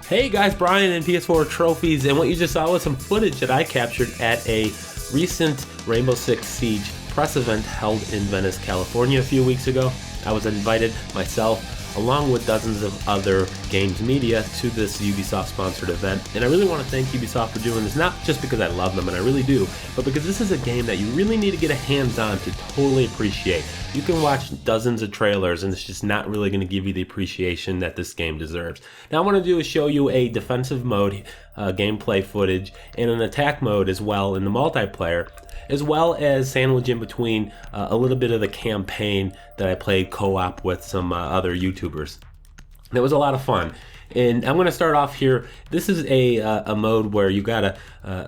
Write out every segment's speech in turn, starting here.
Hey guys, Brian and PS4 Trophies, and what you just saw was some footage that I captured at a recent Rainbow Six Siege press event held in Venice, California a few weeks ago. I was invited myself, along with dozens of other games media, to this Ubisoft sponsored event, and I really want to thank Ubisoft for doing this, not just because I love them, and I really do, but because this is a game that you really need to get a hands on to totally appreciate. You can watch dozens of trailers and it's just not really going to give you the appreciation that this game deserves. Now what I want to do is show you a defensive mode gameplay footage and an attack mode as well in the multiplayer, as well as sandwich in between a little bit of the campaign that I played co-op with some other YouTubers. It was a lot of fun. And I'm going to start off here. This is a mode where you got to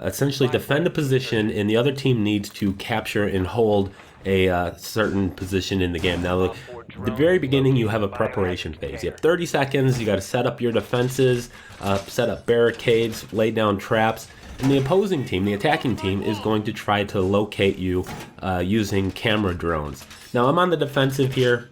essentially defend a position and the other team needs to capture and hold a certain position in the game. Now, at the very beginning, you have a preparation phase. You have 30 seconds. You got to set up your defenses, set up barricades, lay down traps. And the opposing team, the attacking team, is going to try to locate you using camera drones. Now, I'm on the defensive here,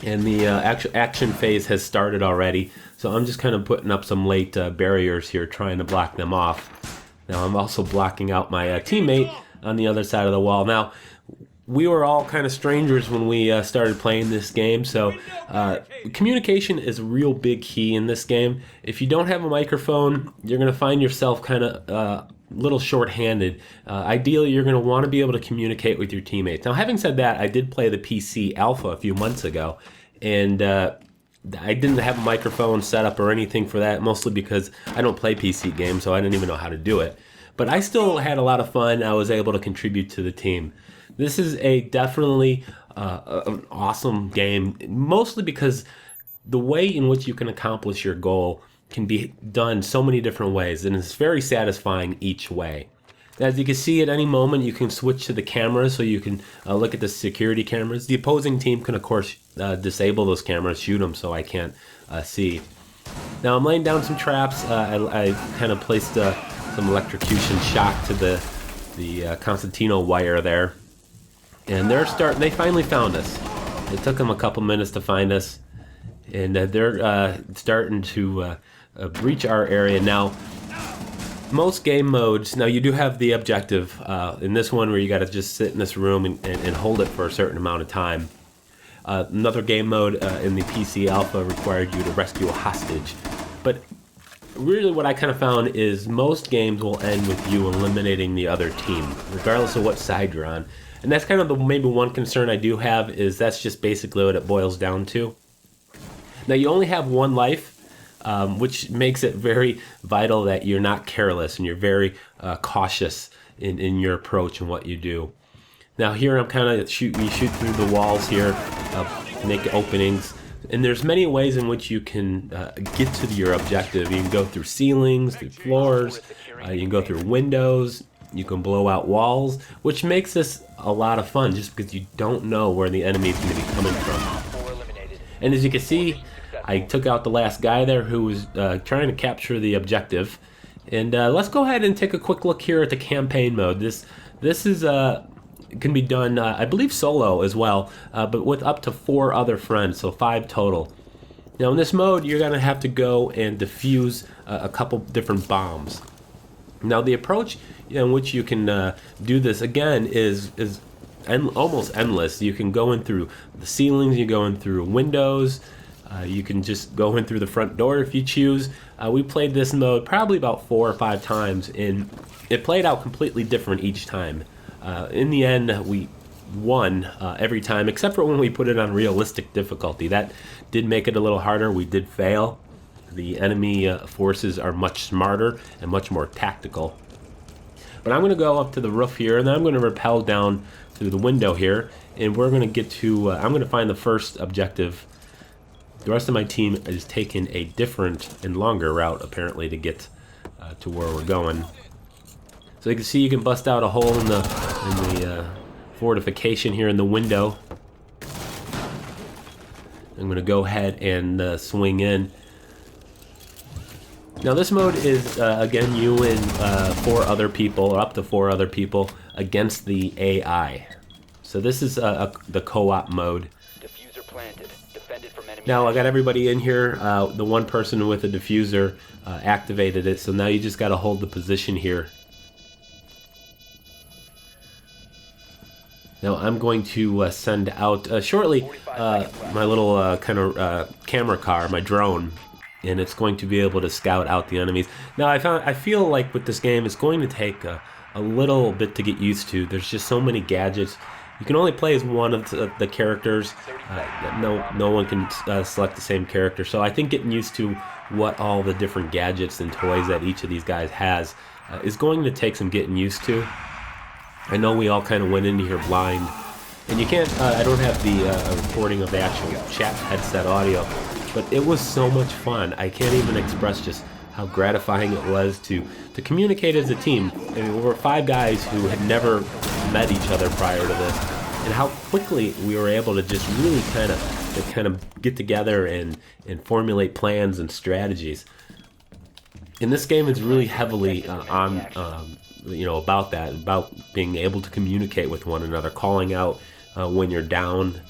and the action phase has started already. So I'm just kind of putting up some late barriers here, trying to block them off. Now, I'm also blocking out my teammate on the other side of the wall. Now, we were all kind of strangers when we started playing this game, so communication is a real big key in this game. If you don't have a microphone, you're going to find yourself kind of a little short-handed. Ideally, you're going to want to be able to communicate with your teammates. Now, having said that, I did play the PC alpha a few months ago, and I didn't have a microphone set up or anything for that, mostly because I don't play PC games, so I didn't even know how to do it. But I still had a lot of fun. I was able to contribute to the team. This is definitely an awesome game, mostly because the way in which you can accomplish your goal can be done so many different ways, and it's very satisfying each way. As you can see, at any moment you can switch to the cameras so you can look at the security cameras. The opposing team can, of course, disable those cameras, shoot them so I can't see. Now I'm laying down some traps. I kind of placed some electrocution shock to the Constantino wire there. And they finally found us. It took them a couple minutes to find us, and they're starting to breach our area now. Most game modes, now you do have the objective in this one where you got to just sit in this room and hold it for a certain amount of time. Another game mode in the PC alpha required you to rescue a hostage. But really what I kind of found is most games will end with you eliminating the other team, regardless of what side you're on. And that's kind of maybe one concern I do have, is that's just basically what it boils down to. Now you only have one life, which makes it very vital that you're not careless and you're very cautious in your approach and what you do. Now here I'm kind of you shoot through the walls here, make openings, and there's many ways in which you can get to your objective. You can go through ceilings, through floors, you can go through windows. You can blow out walls, which makes this a lot of fun just because you don't know where the enemy is going to be coming from. And as you can see, I took out the last guy there who was trying to capture the objective. And let's go ahead and take a quick look here at the campaign mode. This is can be done, I believe, solo as well, but with up to 4 other friends, so 5 total. Now in this mode, you're going to have to go and defuse a couple different bombs. Now the approach in which you can do this again is almost endless. You can go in through the ceilings, you go in through windows, you can just go in through the front door if you choose. We played this mode probably about 4 or 5 times, and it played out completely different each time. In the end, we won every time, except for when we put it on realistic difficulty. That did make it a little harder. We did fail. The enemy forces are much smarter and much more tactical. But I'm going to go up to the roof here, and then I'm going to rappel down through the window here, and we're going to get to, I'm going to find the first objective. The rest of my team is taking a different and longer route, apparently, to get to where we're going. So you can see you can bust out a hole in the fortification here in the window. I'm going to go ahead and swing in. Now this mode is, again, you and 4 other people, or up to 4 other people, against the AI. So this is the co-op mode. Diffuser planted. Defended from enemy Now I got everybody in here. The one person with the diffuser activated it, so now you just got to hold the position here. Now I'm going to send out shortly my little kind of camera car, my drone, and it's going to be able to scout out the enemies. Now I feel like with this game it's going to take a little bit to get used to. There's just so many gadgets. You can only play as one of the characters. No one can select the same character. So I think getting used to what all the different gadgets and toys that each of these guys has is going to take some getting used to. I know we all kind of went into here blind. And you can't, I don't have the recording of the actual chat headset audio, but it was so much fun. I can't even express just how gratifying it was to communicate as a team. I mean, we were 5 guys who had never met each other prior to this, and how quickly we were able to just really kind of get together and formulate plans and strategies. In this game, it's really heavily about that, about being able to communicate with one another, calling out when you're down,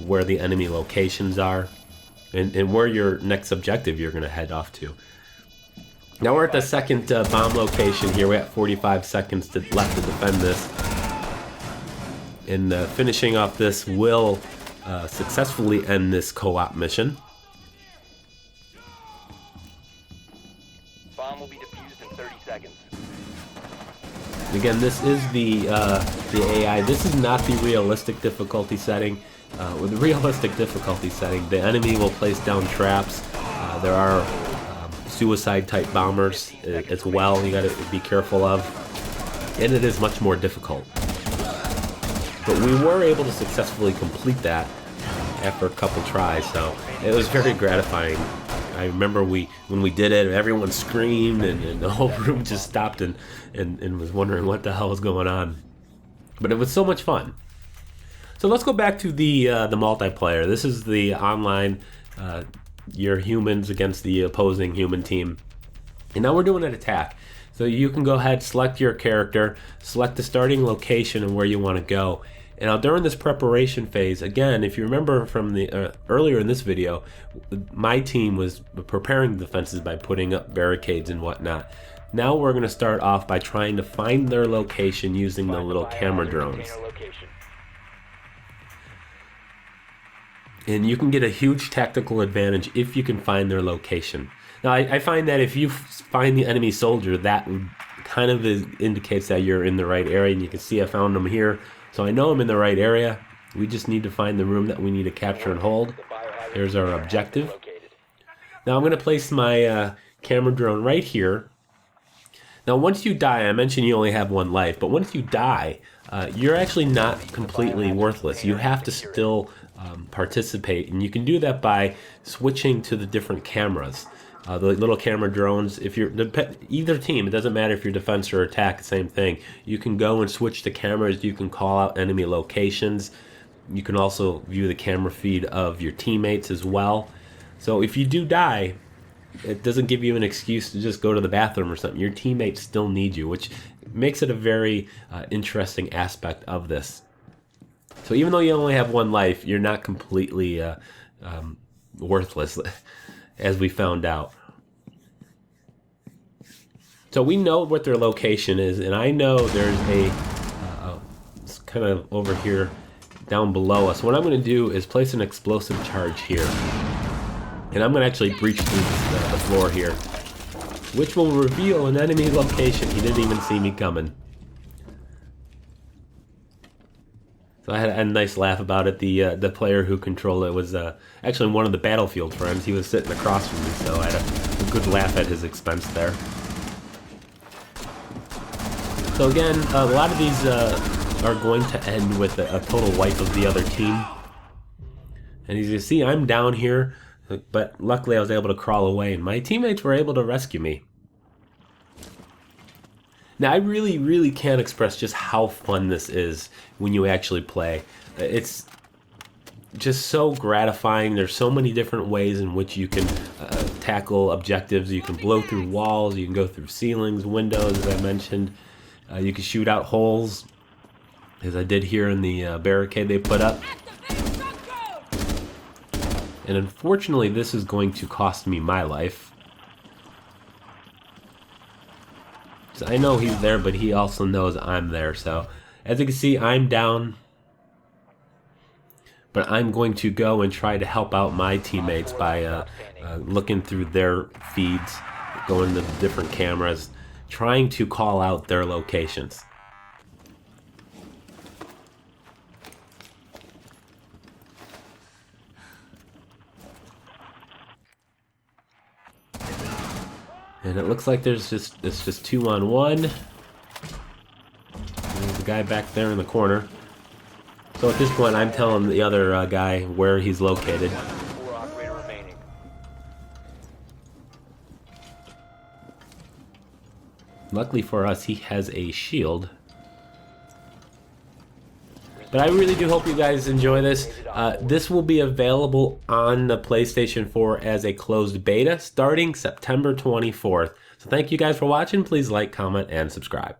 where the enemy locations are, and where your next objective you're going to head off to. Now we're at the second bomb location here. We have 45 seconds left to defend this. And finishing off this will successfully end this co-op mission. Bomb will be defused in 30 seconds. Again, this is the AI. This is not the realistic difficulty setting. With the realistic difficulty setting, the enemy will place down traps. There are suicide type bombers as well you got to be careful of, and it is much more difficult, but we were able to successfully complete that after a couple tries, so it was very gratifying. I remember when we did it, everyone screamed and the whole room just stopped and was wondering what the hell was going on, but it was so much fun. So let's go back to the multiplayer. This is the online your humans against the opposing human team. And now we're doing an attack. So you can go ahead, select your character, select the starting location and where you want to go. And now during this preparation phase, again, if you remember from the earlier in this video, my team was preparing defenses by putting up barricades and whatnot. Now we're going to start off by trying to find their location using the little camera drones. And you can get a huge tactical advantage if you can find their location. Now, I find that if you find the enemy soldier, that kind of indicates that you're in the right area. And you can see I found them here. So I know I'm in the right area. We just need to find the room that we need to capture and hold. There's our objective. Now I'm going to place my camera drone right here. Now once you die, I mentioned you only have 1 life, but once you die, you're actually not completely worthless. You have to still participate, and you can do that by switching to the different cameras. The little camera drones, if you're either team, it doesn't matter if you're defense or attack, same thing. You can go and switch the cameras, you can call out enemy locations, you can also view the camera feed of your teammates as well. So if you do die, it doesn't give you an excuse to just go to the bathroom or something. Your teammates still need you, which makes it a very interesting aspect of this. So even though you only have 1 life, you're not completely worthless, as we found out. So we know what their location is, and I know there's it's kind of over here down below us. What I'm going to do is place an explosive charge here. And I'm going to actually breach through the floor here, which will reveal an enemy location. He didn't even see me coming. So I had a nice laugh about it. The player who controlled it was actually one of the Battlefield friends. He was sitting across from me, so I had a good laugh at his expense there. So again, a lot of these are going to end with a total wipe of the other team. And as you see, I'm down here, but luckily I was able to crawl away, and my teammates were able to rescue me. Now, I really can't express just how fun this is when you actually play. It's just so gratifying. There's so many different ways in which you can tackle objectives. You can blow through walls, you can go through ceilings, windows, as I mentioned. You can shoot out holes, as I did here in the barricade they put up. And unfortunately, this is going to cost me my life. So I know he's there, but he also knows I'm there. So as you can see, I'm down. But I'm going to go and try to help out my teammates by looking through their feeds, going to different cameras, trying to call out their locations. And it looks like it's just 2-on-1. There's the guy back there in the corner. So at this point, I'm telling the other guy where he's located. 4 operator remaining. Luckily for us, he has a shield. But I really do hope you guys enjoy this. This will be available on the PlayStation 4 as a closed beta starting September 24th. So thank you guys for watching. Please like, comment, and subscribe.